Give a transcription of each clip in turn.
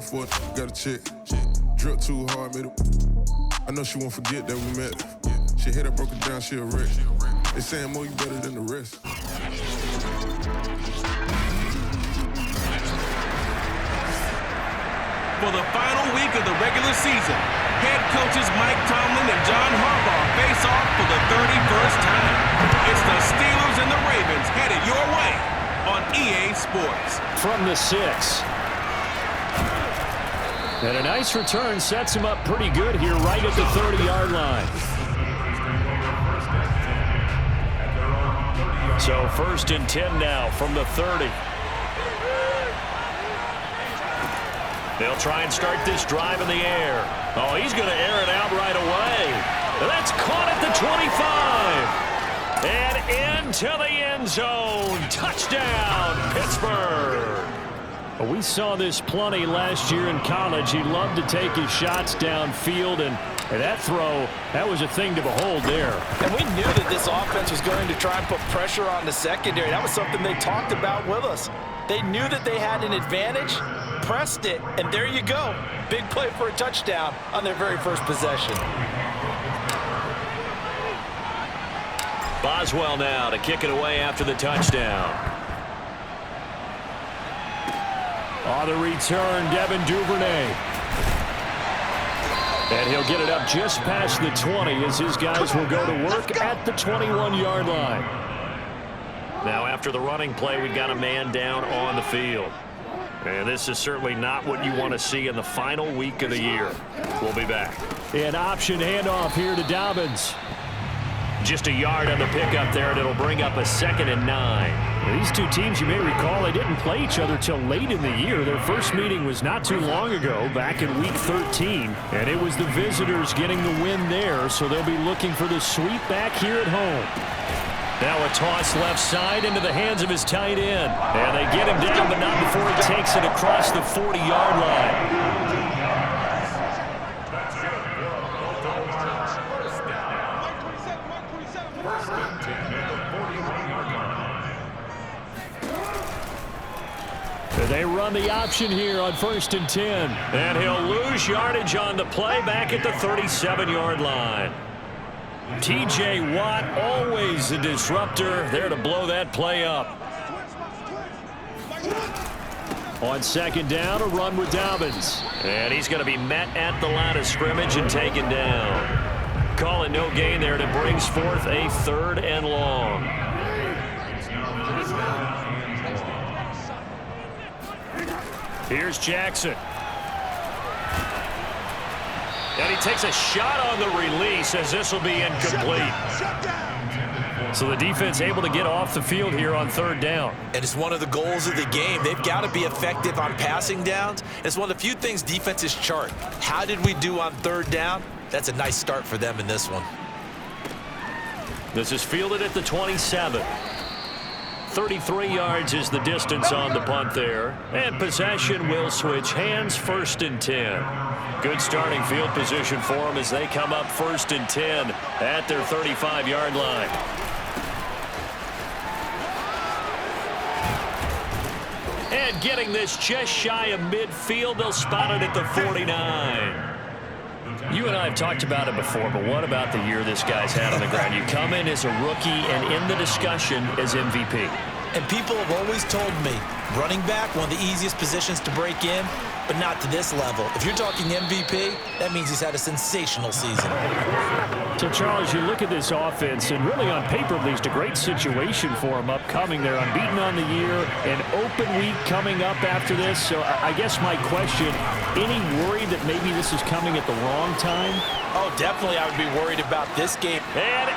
hard for it. Got a check. Drip too hard, made it. I know she won't forget that we met. She hit her, broke it down, she a wreck. They saying more, you better than the rest. For the final week of the regular season, head coaches Mike Tomlin and John Harbaugh face off for the 31st time. It's the Steelers and the Ravens headed your way on EA Sports. From the 6. And a nice return sets him up pretty good here right at the 30-yard line. So 1st and 10 now from the 30. They'll try and start this drive in the air. Oh, he's going to air it out right away. That's caught at the 25. And into the end zone. Touchdown, Pittsburgh. We saw this plenty last year in college. He loved to take his shots downfield, and that throw, that was a thing to behold there. And we knew that this offense was going to try and put pressure on the secondary. That was something they talked about with us. They knew that they had an advantage, pressed it, and there you go. Big play for a touchdown on their very first possession. Boswell now to kick it away after the touchdown. On the return, Devin Duvernay. And he'll get it up just past the 20 as his guys will go to work at the 21-yard line. Now after the running play, we've got a man down on the field. And this is certainly not what you want to see in the final week of the year. We'll be back. An option handoff here to Dobbins. Just a yard on the pickup there, and it'll bring up a 2nd and 9. These two teams, you may recall, they didn't play each other till late in the year. Their first meeting was not too long ago, back in Week 13. And it was the visitors getting the win there, so they'll be looking for the sweep back here at home. Now a toss left side into the hands of his tight end. And they get him down, but not before he takes it across the 40-yard line. They run the option here on 1st and 10. And he'll lose yardage on the play back at the 37-yard line. T.J. Watt, always a disruptor, there to blow that play up. On 2nd down, a run with Dobbins. And he's going to be met at the line of scrimmage and taken down. Call it no gain there, and it brings forth a 3rd and long. Here's Jackson. And he takes a shot on the release as this will be incomplete. So the defense able to get off the field here on 3rd down. And it's one of the goals of the game. They've got to be effective on passing downs. It's one of the few things defenses chart. How did we do on 3rd down? That's a nice start for them in this one. This is fielded at the 27. 33 yards is the distance on the punt there. And possession will switch hands, 1st and 10. Good starting field position for them as they come up 1st and 10 at their 35-yard line. And getting this just shy of midfield, they'll spot it at the 49. You and I have talked about it before, but what about the year this guy's had on the ground? You come in as a rookie and in the discussion as MVP. And people have always told me, running back, one of the easiest positions to break in, but not to this level. If you're talking MVP, that means he's had a sensational season. So, Charles, you look at this offense, and really on paper, at least, a great situation for him upcoming. They're unbeaten on the year, an open week coming up after this. So I guess my question, any worry that maybe this is coming at the wrong time? Oh, definitely I would be worried about this game. And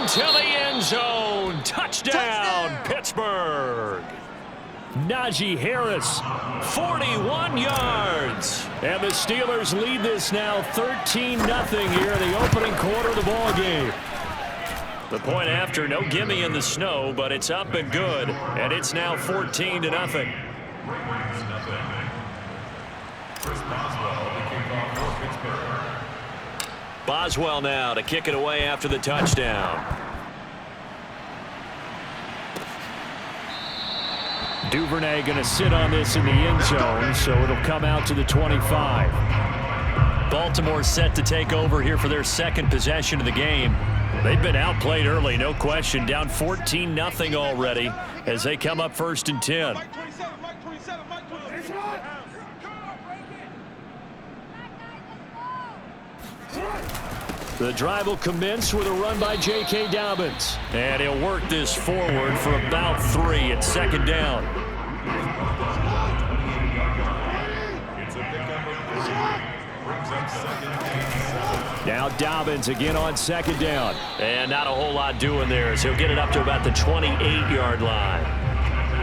into the end zone. Touchdown, Pittsburgh. Najee Harris, 41 yards. And the Steelers lead this now 13-0 here in the opening quarter of the ball game. The point after, no gimme in the snow, but it's up and good. And it's now 14-0. Boswell now to kick it away after the touchdown. Duvernay going to sit on this in the end zone, so it'll come out to the 25. Baltimore set to take over here for their second possession of the game. They've been outplayed early, no question. Down 14-0 already as they come up 1st and 10. The drive will commence with a run by J.K. Dobbins. And he'll work this forward for about 3 at 2nd down. Now Dobbins again on 2nd down. And not a whole lot doing there as he'll get it up to about the 28-yard line.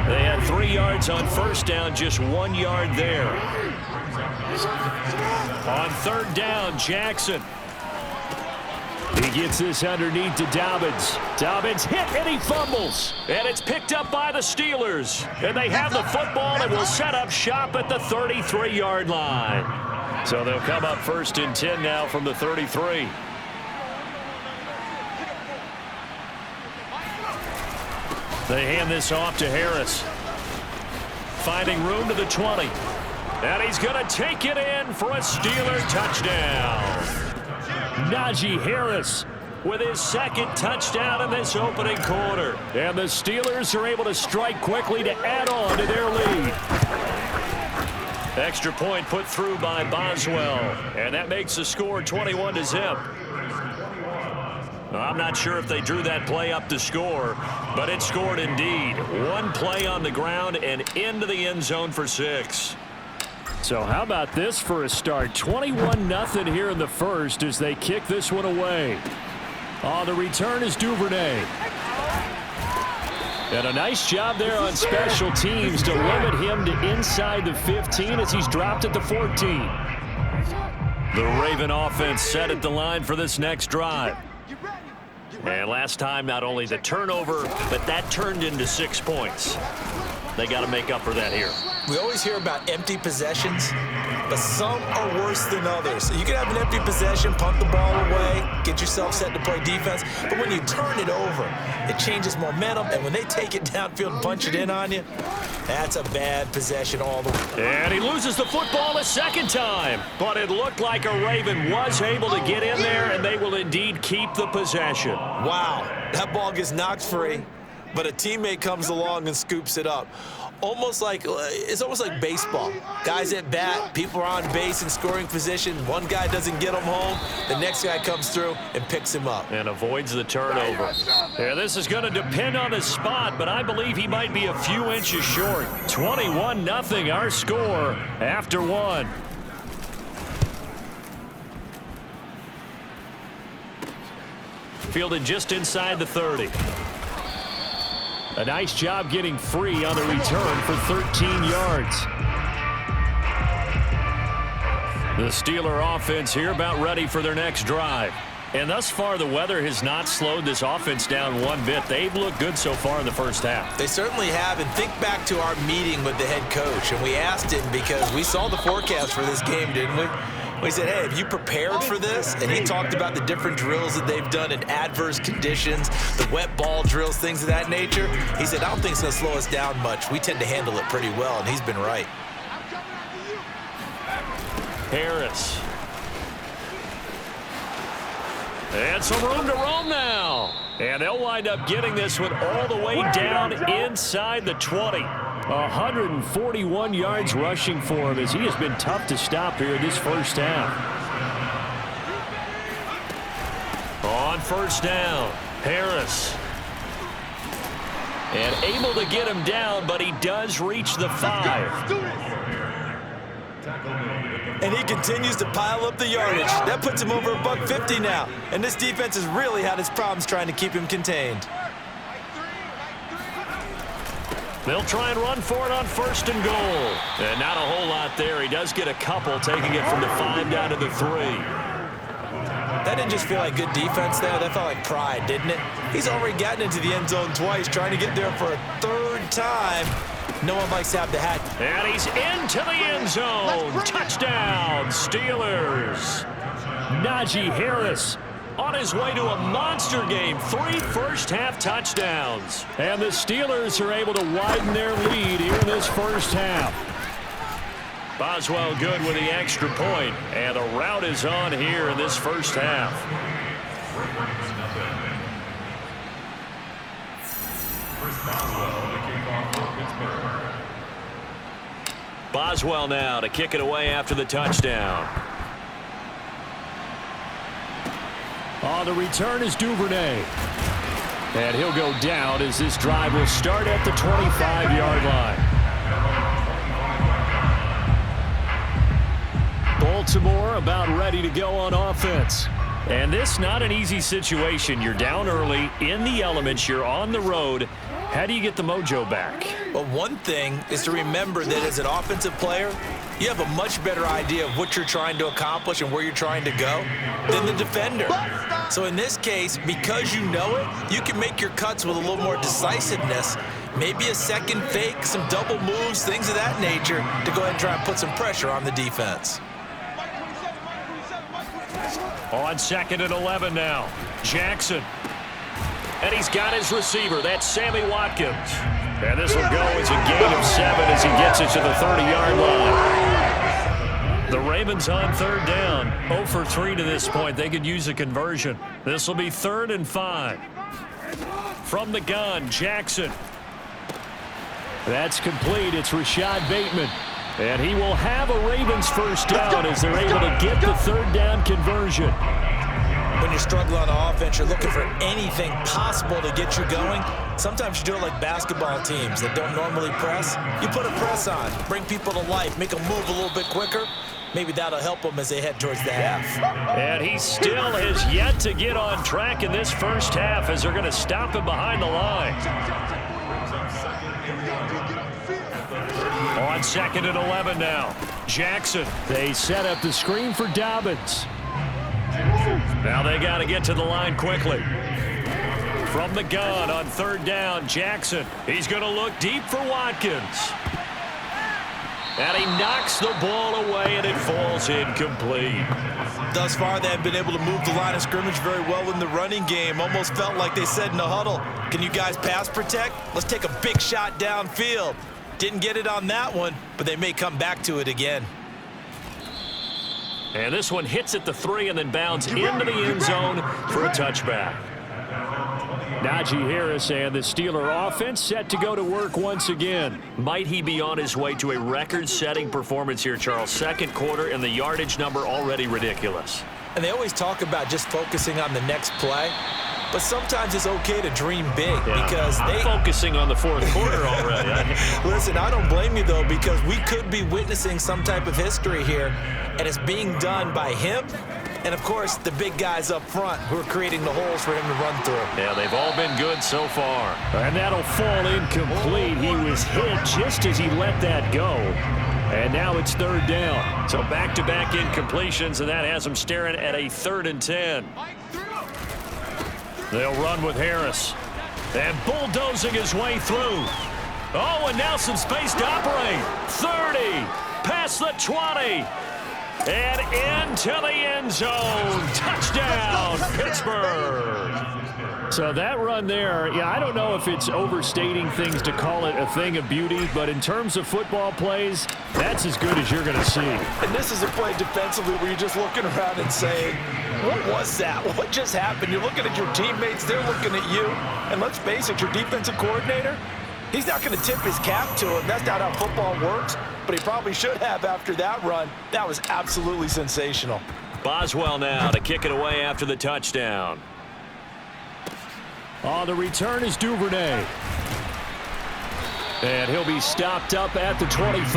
They had 3 yards on 1st down, just 1 yard there. On 3rd down, Jackson. He gets this underneath to Dobbins. Dobbins hit and he fumbles. And it's picked up by the Steelers. And they have the football and will set up shop at the 33-yard line. So they'll come up 1st and 10 now from the 33. They hand this off to Harris. Finding room to the 20. And he's going to take it in for a Steeler touchdown. Najee Harris with his 2nd touchdown in this opening quarter. And the Steelers are able to strike quickly to add on to their lead. Extra point put through by Boswell. And that makes the score 21-0. I'm not sure if they drew that play up to score, but it scored indeed. 1 play on the ground and into the end zone for 6. So how about this for a start? 21-0 here in the first as they kick this one away. On the return is Duvernay. And a nice job there on special teams to limit him to inside the 15 as he's dropped at the 14. The Raven offense set at the line for this next drive. And last time, not only the turnover, but that turned into 6 points. They got to make up for that here. We always hear about empty possessions, but some are worse than others. So you can have an empty possession, punt the ball away, get yourself set to play defense, but when you turn it over, it changes momentum, and when they take it downfield and punch it in on you, that's a bad possession all the way. And he loses the football a 2nd time, but it looked like a Raven was able to get in there, and they will indeed keep the possession. Wow, that ball gets knocked free, but a teammate comes along and scoops it up. It's almost like baseball. Guys at bat, people are on base in scoring position. One guy doesn't get him home. The next guy comes through and picks him up. And avoids the turnover. Yeah, this is going to depend on his spot, but I believe he might be a few inches short. 21-0 our score after 1. Fielded just inside the 30. A nice job getting free on the return for 13 yards. The Steeler offense here about ready for their next drive. And thus far, the weather has not slowed this offense down one bit. They've looked good so far in the first half. They certainly have. And think back to our meeting with the head coach. And we asked him because we saw the forecast for this game, didn't we? We said, hey, have you prepared for this? And he talked about the different drills that they've done in adverse conditions, the wet ball drills, things of that nature. He said, I don't think it's going to slow us down much. We tend to handle it pretty well, and he's been right. Harris. And some room to roam now. And they'll wind up getting this one all the way down inside the 20. 141 yards rushing for him as he has been tough to stop here this first half. On 1st down, Harris. And able to get him down, but he does reach the 5. And he continues to pile up the yardage. That puts him over $150 now. And this defense has really had its problems trying to keep him contained. They'll try and run for it on 1st and goal. And not a whole lot there. He does get a couple, taking it from the 5 down to the 3. That didn't just feel like good defense there. That felt like pride, didn't it? He's already gotten into the end zone twice, trying to get there for a 3rd time. No one likes to have the hat. And he's into the end zone. Touchdown, Steelers. Najee Harris on his way to a monster game. 3 first-half touchdowns. And the Steelers are able to widen their lead here in this first half. Boswell good with the extra point, and the rout is on here in this first half. Boswell now to kick it away after the touchdown. On the return is Duvernay. And he'll go down as this drive will start at the 25-yard line. Baltimore about ready to go on offense. And this not an easy situation. You're down early, in the elements, you're on the road. How do you get the mojo back? Well, one thing is to remember that as an offensive player, you have a much better idea of what you're trying to accomplish and where you're trying to go than the defender. So in this case, because you know it, you can make your cuts with a little more decisiveness. Maybe a second fake, some double moves, things of that nature to go ahead and try and put some pressure on the defense. On 2nd and 11 now, Jackson. And he's got his receiver. That's Sammy Watkins. And this will go as a gain of 7 as he gets it to the 30-yard line. The Ravens on 3rd down. 0 for 3 to this point. They could use a conversion. This will be 3rd and 5. From the gun, Jackson. That's complete. It's Rashad Bateman. And he will have a Ravens first down as they're able to get the 3rd down conversion. When you're struggling on offense, you're looking for anything possible to get you going. Sometimes you do it like basketball teams that don't normally press. You put a press on, bring people to life, make them move a little bit quicker. Maybe that'll help them as they head towards the half. And he still has yet to get on track in this first half as they're going to stop him behind the line. On 2nd and 11 now, Jackson. They set up the screen for Dobbins. Now they got to get to the line quickly. From the gun on 3rd down, Jackson. He's going to look deep for Watkins. And he knocks the ball away, and it falls incomplete. Thus far, they have been able to move the line of scrimmage very well in the running game. Almost felt like they said in the huddle, can you guys pass protect? Let's take a big shot downfield. Didn't get it on that one, but they may come back to it again. And this one hits at the 3 and then bounds into the end zone for a touchback. Najee Harris and the Steeler offense set to go to work once again. Might he be on his way to a record-setting performance here, Charles? 2nd quarter and the yardage number already ridiculous. And they always talk about just focusing on the next play. But sometimes it's okay to dream big because I'm focusing on the 4th quarter already. Listen, I don't blame you, though, because we could be witnessing some type of history here, and it's being done by him and, of course, the big guys up front who are creating the holes for him to run through. Yeah, they've all been good so far. And that'll fall incomplete. He was hit just as he let that go. And now it's 3rd down. So back-to-back incompletions, and that has them staring at a 3rd and 10. They'll run with Harris. And bulldozing his way through. Oh, and now some space to operate. 30, past the 20, and into the end zone. Touchdown, Pittsburgh. So that run there, I don't know if it's overstating things to call it a thing of beauty, but in terms of football plays, that's as good as you're going to see. And this is a play defensively where you're just looking around and saying, what was that? What just happened? You're looking at your teammates, they're looking at you. And let's face it, your defensive coordinator, he's not going to tip his cap to him. That's not how football works, but he probably should have after that run. That was absolutely sensational. Boswell now to kick it away after the touchdown. On the return is Duvernay. And he'll be stopped up at the 25.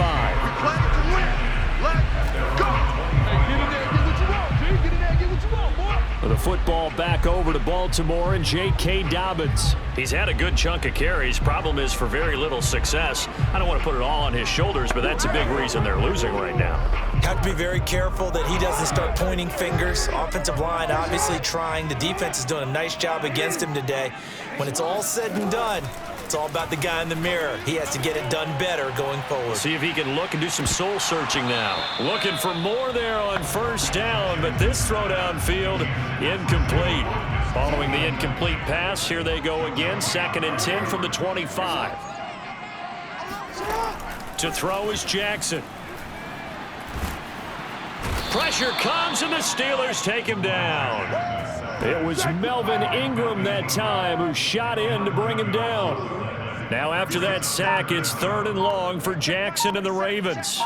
Let's go. Hey, get in there, get what you want, G. Get in there, get what you want, boy. The football back over to Baltimore and J.K. Dobbins. He's had a good chunk of carries. Problem is for very little success. I don't want to put it all on his shoulders, but that's a big reason they're losing right now. Have to be very careful that he doesn't start pointing fingers. Offensive line obviously trying. The defense is doing a nice job against him today. When it's all said and done, It's all about the guy in the mirror. He has to get it done better going forward. See if he can look and do some soul searching now. Looking for more there on first down, but this throw downfield incomplete. Following the incomplete pass, here they go again. 2nd and 10 from the 25. To throw is Jackson. Pressure comes, and the Steelers take him down. It was Melvin Ingram that time who shot in to bring him down. Now after that sack, it's 3rd and long for Jackson and the Ravens.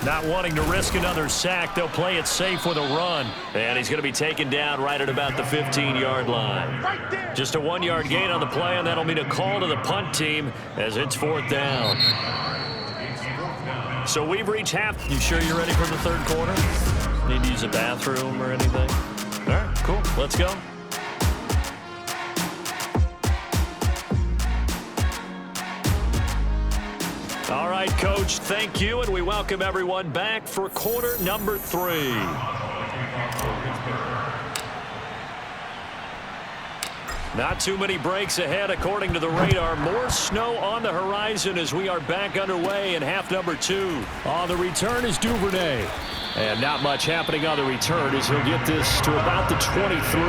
Not wanting to risk another sack, they'll play it safe with a run. And he's going to be taken down right at about the 15-yard line. Just a 1-yard gain on the play, and that'll mean a call to the punt team as it's 4th down. So we've reached half. You sure you're ready for the 3rd quarter? Need to use a bathroom or anything? All right, cool. Let's go. All right, Coach, thank you, and we welcome everyone back for quarter number 3. Not too many breaks ahead according to the radar. More snow on the horizon as we are back underway in half number 2. On the return is Duvernay. And not much happening on the return as he'll get this to about the 23.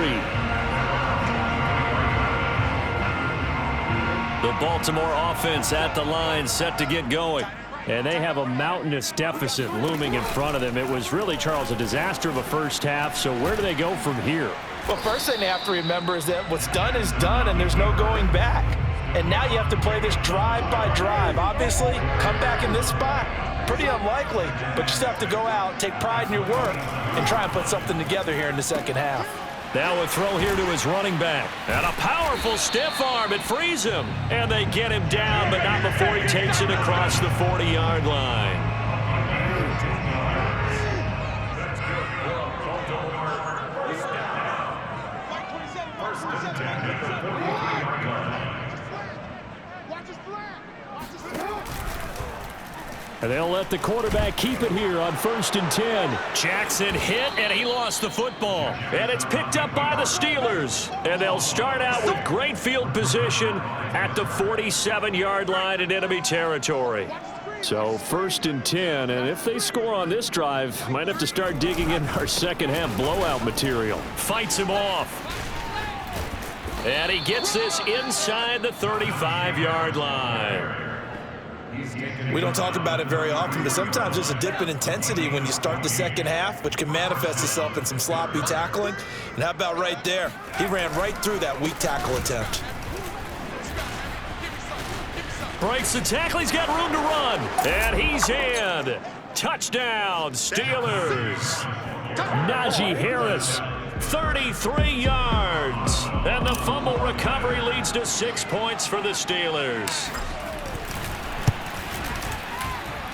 The Baltimore offense at the line, set to get going. And they have a mountainous deficit looming in front of them. It was really, Charles, a disaster of a first half. So where do they go from here? Well, first thing they have to remember is that what's done is done, and there's no going back. And now you have to play this drive by drive. Obviously, come back in this spot, pretty unlikely. But you still have to go out, take pride in your work, and try and put something together here in the second half. Now a throw here to his running back. And a powerful stiff arm. It frees him. And they get him down, but not before he takes it across the 40-yard line. And they'll let the quarterback keep it here on 1st and 10. Jackson hit, and he lost the football. And it's picked up by the Steelers. And they'll start out with great field position at the 47-yard line in enemy territory. So 1st and 10, and if they score on this drive, might have to start digging in our second half blowout material. Fights him off. And he gets this inside the 35-yard line. We don't talk about it very often, but sometimes there's a dip in intensity when you start the second half, which can manifest itself in some sloppy tackling. And how about right there? He ran right through that weak tackle attempt. Breaks the tackle. He's got room to run. And he's in. Touchdown, Steelers. Najee Harris, 33 yards. And the fumble recovery leads to 6 points for the Steelers.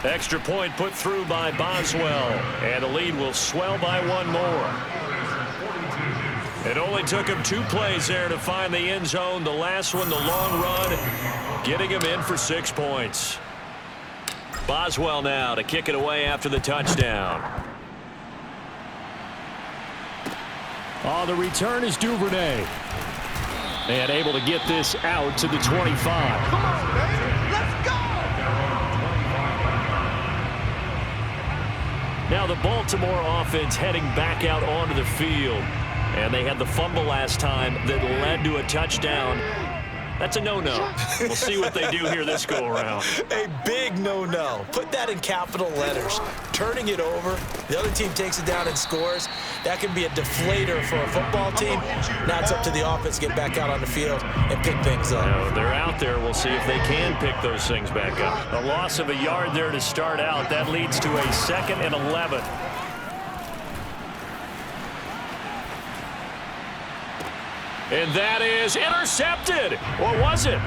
Extra point put through by Boswell. And the lead will swell by 1 more. It only took him 2 plays there to find the end zone. The last one, the long run, getting him in for 6 points. Boswell now to kick it away after the touchdown. On the return is Duvernay. And able to get this out to the 25. Come on, baby. Let's go. Now the Baltimore offense heading back out onto the field. And they had the fumble last time that led to a touchdown. That's a no-no. We'll see what they do here this go-around. A big no-no. Put that in capital letters. Turning it over, the other team takes it down and scores. That can be a deflator for a football team. Now it's up to the offense to get back out on the field and pick things up. Now, they're out there. We'll see if they can pick those things back up. A loss of a yard there to start out. That leads to a 2nd and 11. And that is intercepted. Or was it?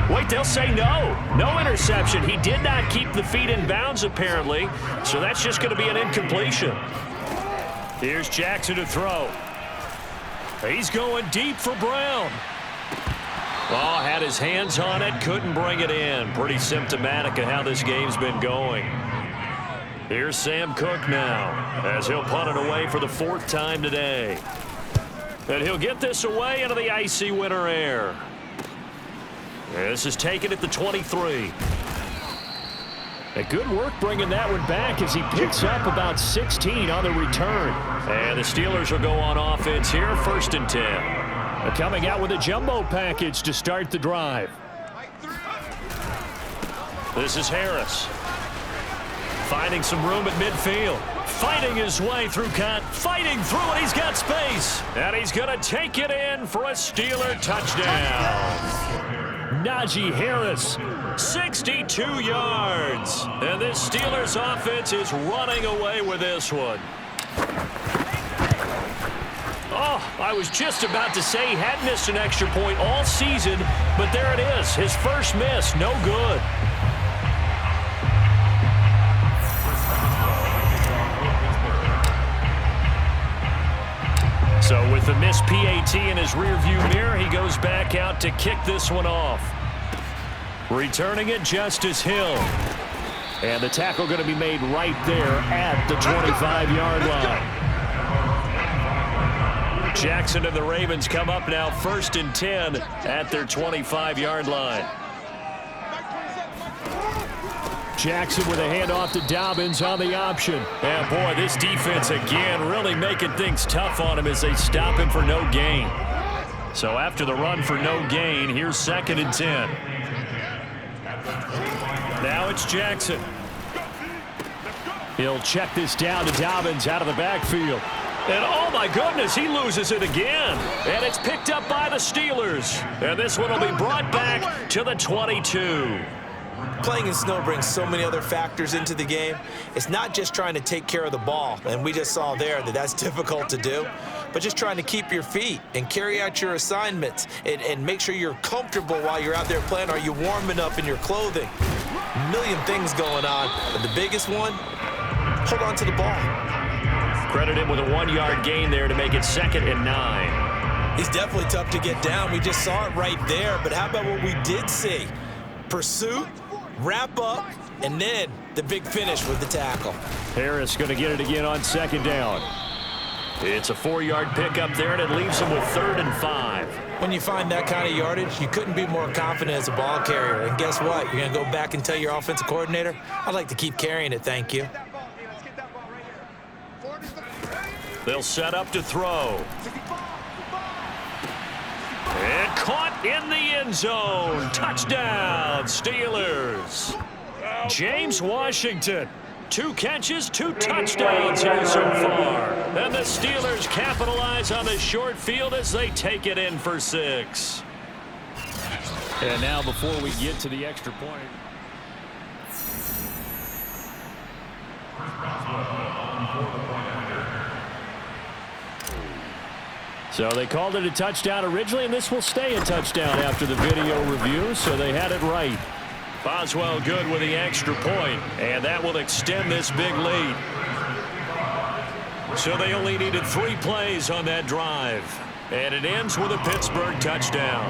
Wait, they'll say no. No interception. He did not keep the feet in bounds, apparently. So that's just going to be an incompletion. Here's Jackson to throw. He's going deep for Brown. Oh, had his hands on it. Couldn't bring it in. Pretty symptomatic of how this game's been going. Here's Sam Cook now as he'll punt it away for the 4th time today. And he'll get this away into the icy winter air. This is taken at the 23. A good work bringing that one back as he picks up about 16 on the return. And the Steelers will go on offense here, 1st and 10. They're coming out with a jumbo package to start the drive. This is Harris. Finding some room at midfield. Fighting his way through fighting through it. He's got space. And he's going to take it in for a Steeler touchdown. Najee Harris, 62 yards. And this Steelers offense is running away with this one. Oh, I was just about to say he had missed an extra point all season, but there it is. His first miss, no good. So with the missed PAT in his rearview mirror, he goes back out to kick this one off. Returning it, Justice Hill. And the tackle going to be made right there at the 25-yard line. Jackson and the Ravens come up now 1st and 10 at their 25-yard line. Jackson with a handoff to Dobbins on the option. And boy, this defense again really making things tough on him as they stop him for no gain. So after the run for no gain, here's 2nd and 10. Now it's Jackson. He'll check this down to Dobbins out of the backfield. And oh my goodness, he loses it again. And it's picked up by the Steelers. And this one will be brought back to the 22. Playing in snow brings so many other factors into the game. It's not just trying to take care of the ball, and we just saw there that that's difficult to do, but just trying to keep your feet and carry out your assignments and make sure you're comfortable while you're out there playing. Are you warm enough in your clothing? A million things going on, but the biggest one, hold on to the ball. Credit him with a 1-yard gain there to make it 2nd and 9. He's definitely tough to get down. We just saw it right there, but how about what we did see? Pursuit, wrap up, and then the big finish with the tackle. Harris going to get it again on 2nd down. It's a 4-yard pickup there, and it leaves him with 3rd and 5. When you find that kind of yardage, you couldn't be more confident as a ball carrier. And guess what? You're going to go back and tell your offensive coordinator, I'd like to keep carrying it, thank you. They'll set up to throw. And caught in the end zone. Touchdown, Steelers. James Washington. 2 catches, 2 touchdowns here so far. And the Steelers capitalize on the short field as they take it in for 6. And now before we get to the extra point. So they called it a touchdown originally, and this will stay a touchdown after the video review, so they had it right. Boswell good with the extra point, and that will extend this big lead. So they only needed 3 plays on that drive, and it ends with a Pittsburgh touchdown.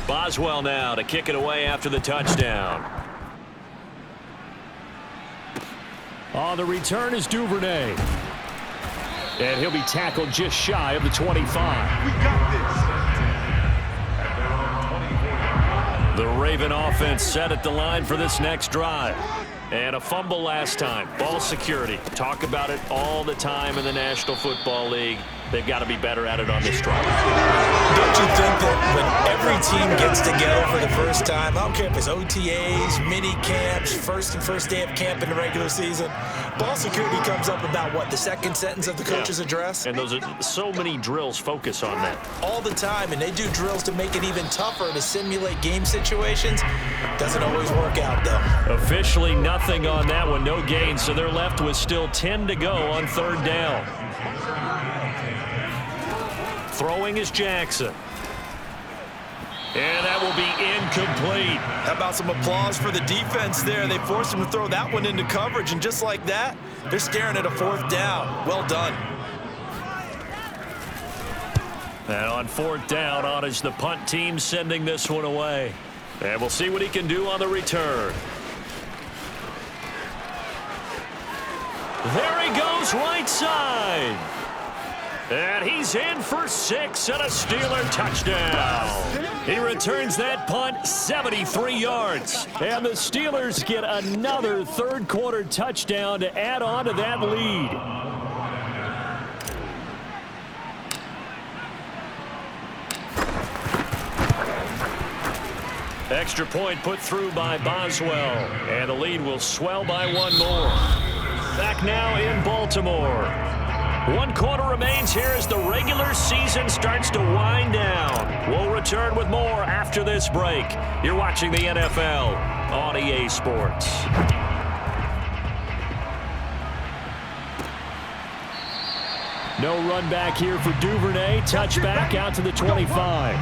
Boswell now to kick it away after the touchdown. On the return is Duvernay. And he'll be tackled just shy of the 25. We got this. The Raven offense set at the line for this next drive. And a fumble last time. Ball security. Talk about it all the time in the National Football League. They've got to be better at it on this drive. Don't you think that when every team gets together for the first time, I don't care if it's OTAs, mini camps, first day of camp in the regular season, ball security comes up about, what, the second sentence of the coach's address? And those are so many drills focus on that. All the time, and they do drills to make it even tougher to simulate game situations. Doesn't always work out, though. Officially nothing on that one, no gain, so they're left with still 10 to go on 3rd down. Throwing is Jackson. And that will be incomplete. How about some applause for the defense there? They forced him to throw that one into coverage, and just like that, they're staring at a 4th down. Well done. And on 4th down, on is the punt team sending this one away. And we'll see what he can do on the return. There he goes, right side. And he's in for 6 and a Steeler touchdown. He returns that punt 73 yards. And the Steelers get another third-quarter touchdown to add on to that lead. Extra point put through by Boswell. And the lead will swell by 1 more. Back now in Baltimore. 1 quarter remains here as the regular season starts to wind down. We'll return with more after this break. You're watching the NFL on EA Sports. No run back here for Duvernay. Touchback out to the 25.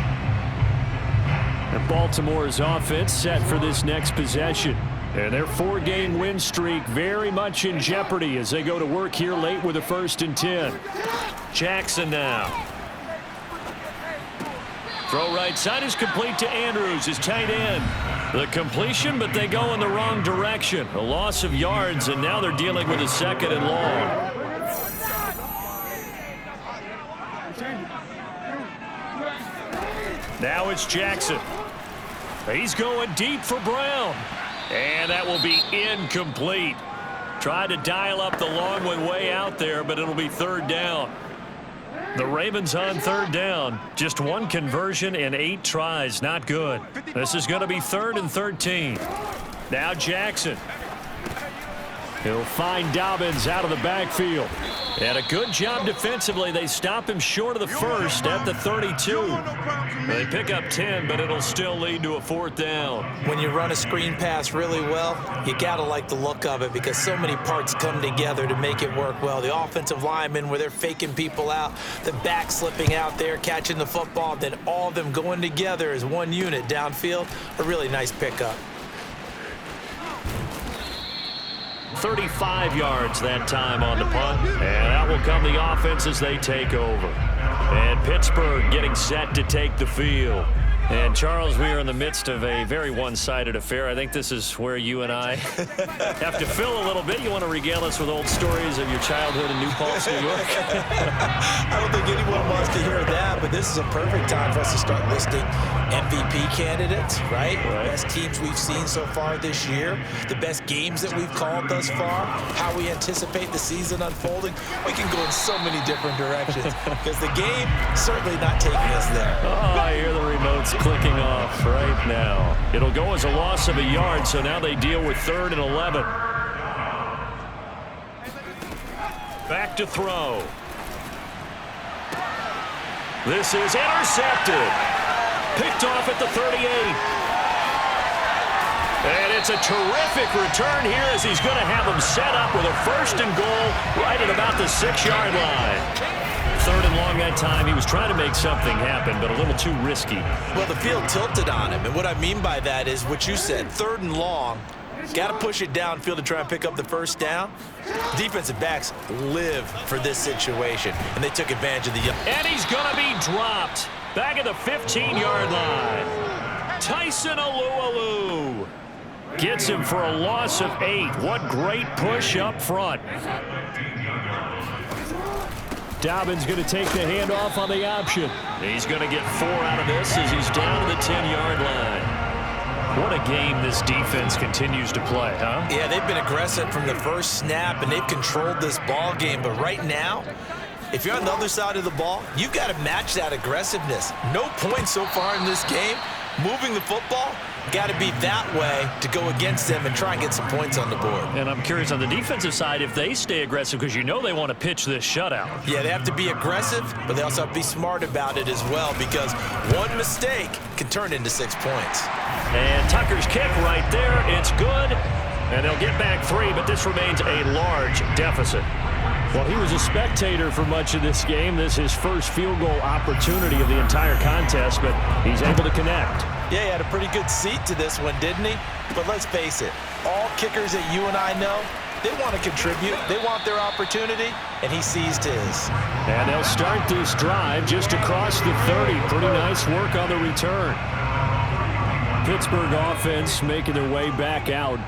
And Baltimore's offense set for this next possession. And their 4-game win streak very much in jeopardy as they go to work here late with a 1st and 10. Jackson now. Throw right side is complete to Andrews, his tight end. The completion, but they go in the wrong direction. A loss of yards, and now they're dealing with a 2nd and long. Now it's Jackson. He's going deep for Brown. And that will be incomplete. Tried to dial up the long one way out there, but it'll be 3rd down. The Ravens on 3rd down. Just 1 conversion in 8 tries. Not good. This is going to be 3rd and 13. Now Jackson. He'll find Dobbins out of the backfield. And a good job defensively. They stop him short of the 1st at the 32. They pick up 10, but it'll still lead to a 4th down. When you run a screen pass really well, you got to like the look of it because so many parts come together to make it work well. The offensive linemen where they're faking people out, the back slipping out there, catching the football, then all of them going together as one unit downfield. A really nice pickup. 35 yards that time on the punt. And out will come the offense as they take over. And Pittsburgh getting set to take the field. And, Charles, we are in the midst of a very one-sided affair. I think this is where you and I have to fill a little bit. You want to regale us with old stories of your childhood in New Paltz, New York? I don't think anyone wants to hear that, but this is a perfect time for us to start listing MVP candidates, right? Best teams we've seen so far this year, the best games that we've called thus far, how we anticipate the season unfolding. We can go in so many different directions because the game certainly not taking us there. Oh, I hear the remotes clicking off right now. It'll go as a loss of a yard, so now they deal with 3rd and 11. Back to throw. This is intercepted. Picked off at the 38. And it's a terrific return here as he's going to have them set up with a 1st and goal right at about the 6-yard line. 3rd and long that time. He was trying to make something happen, but a little too risky. Well, the field tilted on him, and what I mean by that is what you said, 3rd and long. Got to push it downfield to try and pick up the 1st down. Defensive backs live for this situation, and they took advantage of the... And he's going to be dropped back at the 15-yard line. Tyson Alualu gets him for a loss of 8. What great push up front. Dobbins going to take the handoff on the option. He's going to get 4 out of this as he's down to the 10-yard line. What a game this defense continues to play, huh? Yeah, they've been aggressive from the first snap, and they've controlled this ball game. But right now, if you're on the other side of the ball, you've got to match that aggressiveness. No points so far in this game. Moving the football, got to be that way to go against them and try and get some points on the board. And I'm curious on the defensive side if they stay aggressive because you know they want to pitch this shutout. Yeah, they have to be aggressive, but they also have to be smart about it as well because one mistake can turn into 6 points. And Tucker's kick right there. It's good. And they'll get back 3, but this remains a large deficit. Well, he was a spectator for much of this game. This is his first field goal opportunity of the entire contest, but he's able to connect. Yeah, he had a pretty good seat to this one, didn't he? But let's face it, all kickers that you and I know, they want to contribute. They want their opportunity, and he seized his. And they'll start this drive just across the 30. Pretty nice work on the return. Pittsburgh offense making their way back out.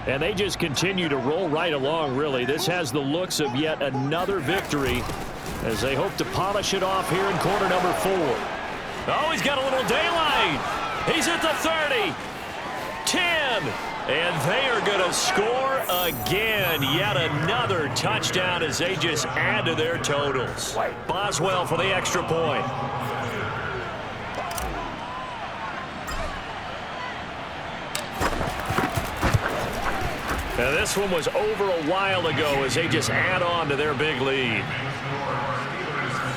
And they just continue to roll right along, really. This has the looks of yet another victory as they hope to polish it off here in quarter number 4. Oh, he's got a little daylight. He's at the 30. 10. And they are going to score again. Yet another touchdown as they just add to their totals. Boswell for the extra point. Now this one was over a while ago as they just add on to their big lead.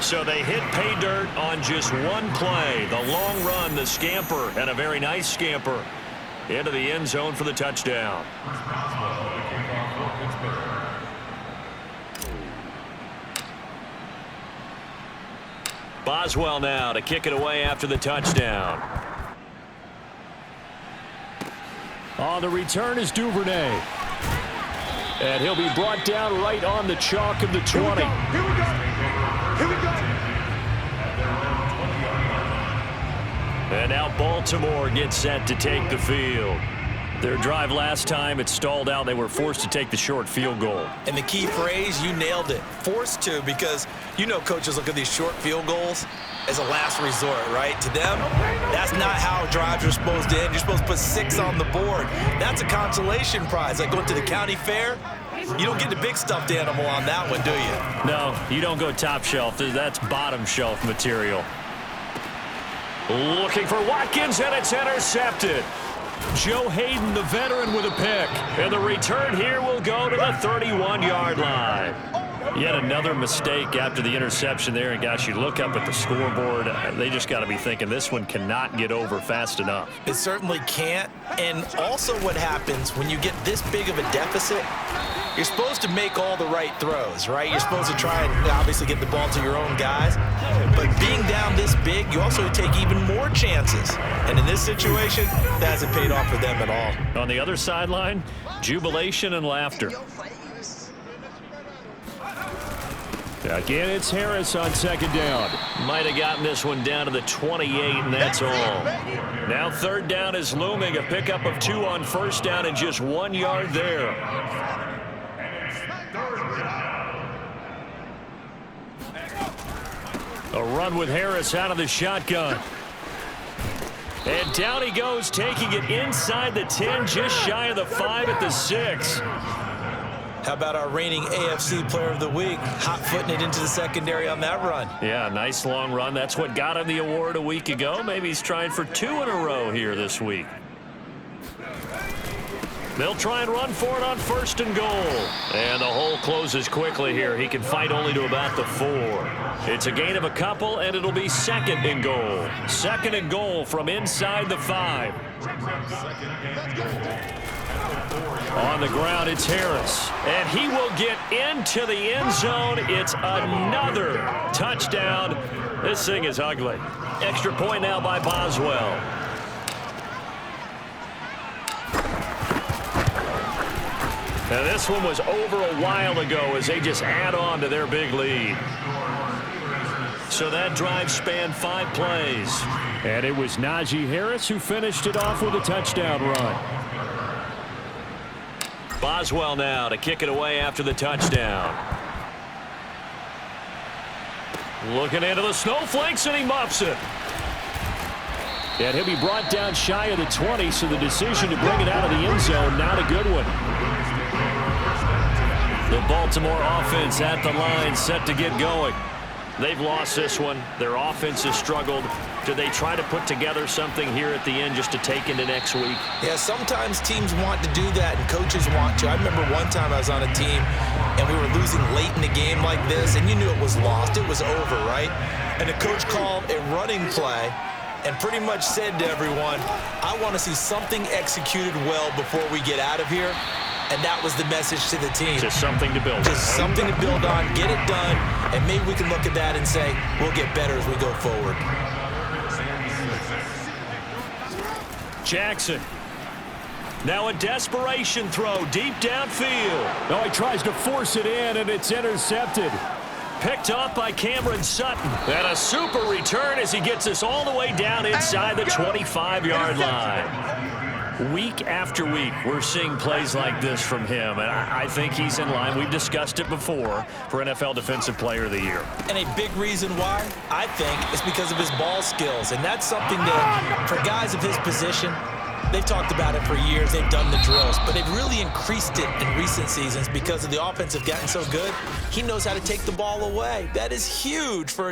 So they hit pay dirt on just one play. The long run, the scamper, and a very nice scamper into the end zone for the touchdown. Boswell now to kick it away after the touchdown. On the return is Duvernay. And he'll be brought down right on the chalk of the 20. Here we go. Here we go. And now Baltimore gets set to take the field. Their drive last time, it stalled out. They were forced to take the short field goal. And the key phrase, you nailed it. Forced to, because you know coaches look at these short field goals as a last resort, right? To them, that's not how drives are supposed to end. You're supposed to put 6 on the board. That's a consolation prize. Like going to the county fair, you don't get the big stuffed animal on that one, do you? No, you don't go top shelf. That's bottom shelf material. Looking for Watkins, and it's intercepted. Joe Hayden, the veteran, with a pick. And the return here will go to the 31-yard line. Yet another mistake after the interception there. And, gosh, you look up at the scoreboard. They just got to be thinking this one cannot get over fast enough. It certainly can't. And also what happens when you get this big of a deficit, you're supposed to make all the right throws, right? You're supposed to try and obviously get the ball to your own guys. But being down this big, you also take even more chances. And in this situation, that hasn't paid off for them at all. On the other sideline, jubilation and laughter. Again, it's Harris on second down. Might have gotten this one down to the 28, and that's all. Now third down is looming. A pickup of 2 on first down and just 1 yard there. A run with Harris out of the shotgun. And down he goes, taking it inside the 10, just shy of the 5 at the 6. How about our reigning AFC Player of the Week, hot-footing it into the secondary on that run? Yeah, nice long run. That's what got him the award a week ago. Maybe he's trying for 2 in a row here this week. They'll try and run for it on first and goal. And the hole closes quickly here. He can fight only to about the 4. It's a gain of a couple, and it'll be second and goal. Second and goal from inside the 5. On the ground, it's Harris. And he will get into the end zone. It's another touchdown. This thing is ugly. Extra point now by Boswell. Now this one was over a while ago as they just add on to their big lead. So that drive spanned 5 plays. And it was Najee Harris who finished it off with a touchdown run. Boswell now to kick it away after the touchdown. Looking into the snowflakes, and he muffs it. And he'll be brought down shy of the 20, so the decision to bring it out of the end zone, not a good one. The Baltimore offense at the line, set to get going. They've lost this one. Their offense has struggled. Do they try to put together something here at the end just to take into next week? Yeah, sometimes teams want to do that and coaches want to. I remember one time I was on a team and we were losing late in the game like this, and you knew it was lost. It was over, right? And the coach called a running play and pretty much said to everyone, I want to see something executed well before we get out of here. And that was the message to the team. Just something to build on. Just something to build on, get it done, and maybe we can look at that and say, we'll get better as we go forward. Jackson. Now a desperation throw deep downfield. No, he tries to force it in, and it's intercepted. Picked off by Cameron Sutton. And a super return as he gets us all the way down inside the 25-yard line. Week after week, we're seeing plays like this from him, and I think he's in line. We've discussed it before for NFL Defensive Player of the Year. And a big reason why, I think, is because of his ball skills. And that's something that, for guys of his position, they've talked about it for years. They've done the drills, but they've really increased it in recent seasons because of the offense have gotten so good. He knows how to take the ball away. That is huge for a